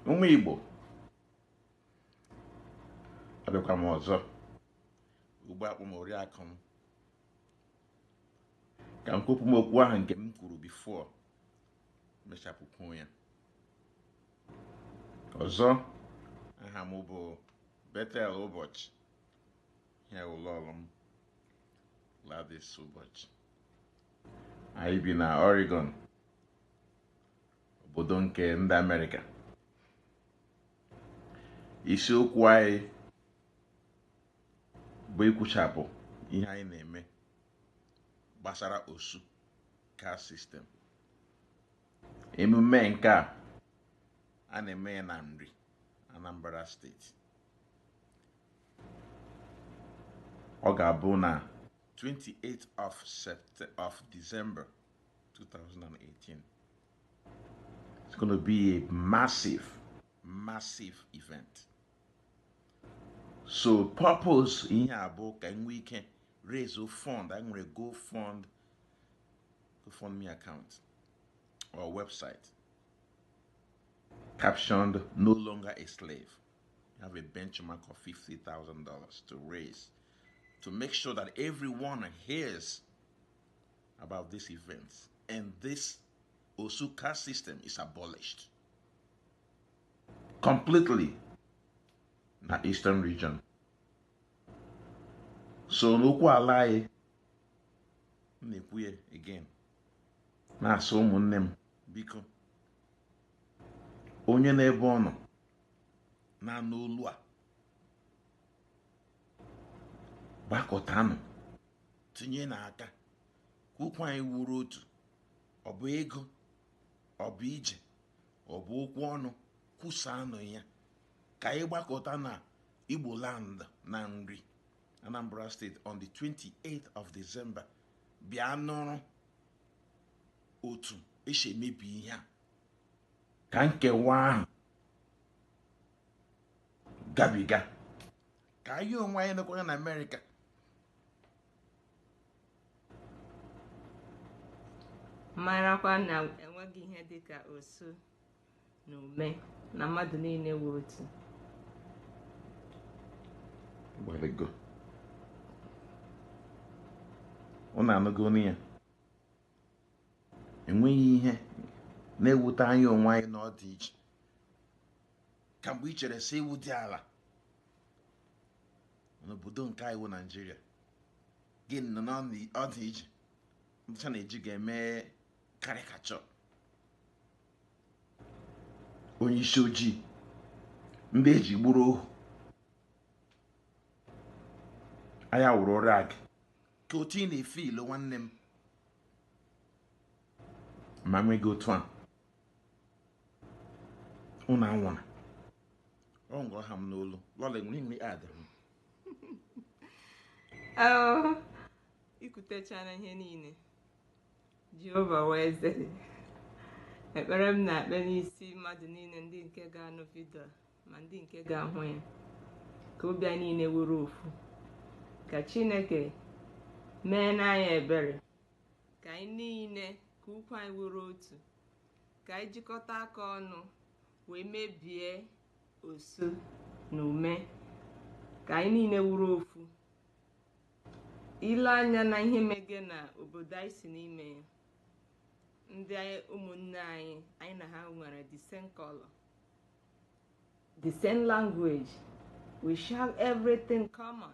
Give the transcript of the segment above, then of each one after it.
ụmụ Igbo abịakwa m ọzọ ugbo akpụ m oriakụ m ka m kwupụ m okwu ahụ nke m kwuru before mechapụkwu ya ọzọ. Aha m bụ Bethel ụbọchị ya ụlọ ọrụ m Gladys ụbọchị. Anyị bi na Oregon, obodo nke ndị Amerịka. Isiokwu anyị bụ ikwuchapụ ihe anyị na-eme gbasara osu caste system. Emume nke a na-eme ya na Nri, Anambra steeti. Ọ ga-abụ na 28th of December 2018. It's going to be a massive event. So purpose ihe abụ ka we can raise a fund. I'm going to GoFundMe account or website captioned "No Longer a Slave." You have a benchmark of $50,000 to raise to make sure that everyone hears about these events and this Osu caste system is abolished completely in the Eastern region. So n'okwu ala anyị na-ekwu ya again, na-asụ ụmụnne m biko, onye na-ebe ọ nọ na-anụ olu a, gbakọtanụ tinye n'aka ka okwu anyị wuru otu. Ọ bụ ego, ọ bụ ije, ọ bụ okwu ọnụ, kwusaanụ ya ka anyị gbakọta na Igbo land na Nri, Anambra State on the 28th of December. Bịa nụrụ otu esi emebi ihe a, ka nkewa ahụ gabiga, ka anyị onwe anyị nọkwa na Amerịka. marakwa na enweghị ihe dịka osu na ume na mmadụ niile wụ otu. Gbalịgo ụnụ anụgo ya. Enweghị ihe na-ewute anyị onwe anyị n'ọdị iche ka mgbe i chere sị iwu dị ala n'obodo nke anyị wụ Naijiria. Gị nọ n'ọdị iche ndị na-eji ga-eme karikachọ. Onye isi ojii, ndị eji gburu ohu, anya wụrụ rag ka otu ị na-efe ilo nwanne m ma nwego otu a ụnụ anwụna. Ọ ngọ ha m n'olu lọla nri adịrị m. Ikwutechana ihe niile Jehova wee zere. Ekpere m na-ekpe n'isi mmadụ niile, ndị nke ga-anụ vidio ma ndị nke ga-ahụ ya, ka obi anyị niile wuru ofu, ka Chineke mee n'anya ebere, ka anyị niile ka ukwu anyị wuru otu, ka anyị jikọta aka ọnụ wee mebie osu na ume, ka anyị niile wuru ofu. Ile anya na ihe mege na obodo anyị si n'ime ya, ndị ụmụnne anyị na ha nwere the same color, the same language, we share everything common,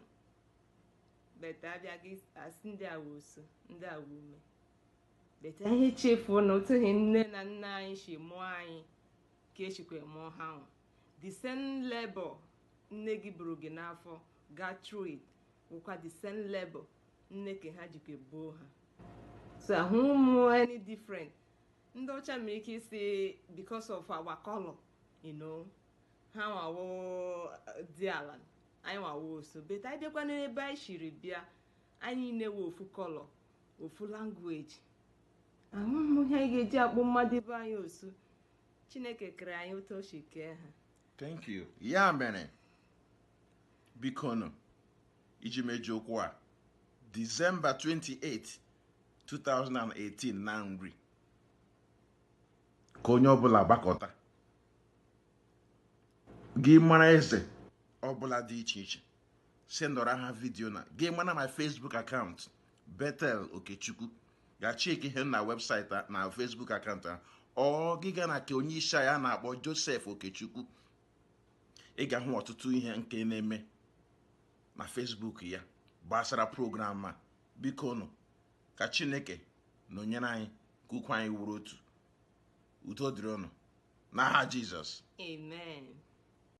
but abịaghị asị ndị awa osu, ndị awa ume. But anyị chefuo na otu ihe nne na nna anyị si mụọ anyị ka echikwa mụọ ha nwa. The same labor nne gị buru gị n'afọ gaa through it wụkwa the same labor nne ka ha jikwa buo ha. So ahụ ụmụ any different. Ndị ọcha mere ike isi because of our color, ha nwawo dị ala, anyị nwawo osu. But anyị bịakwa n'ebe anyị shiri bịa, anyị na-ewe ofu color, ofu language. Ahụ ụmụ ihe anyị ga-eji akpụ mmadụ ebe anyị osu. Chineke kere anyị otu o si kee ha. Thank you. Ya mere biko nụ iji meji okwu a December 28, 2018 na Nri, ka onye ọbụla gbakọta gị mara eze ọbụla dị iche iche sendọrọ ha vidio na gị mana my Facebook account Bethel Okechukwu ga-cheki ihe na webụsaịtị na Facebook account a ọ gị ga na ke onye isi anyị a na-akpọ Joseph Okechukwu ị ga-ahụ ọtụtụ ihe nke na-eme na Facebook ya gbasara program a. Biko nụ ka Chineke nọnyere anyị ka ukwu anyị wuru otu. Udo dịrị unu n'aha Jizọs. Amen.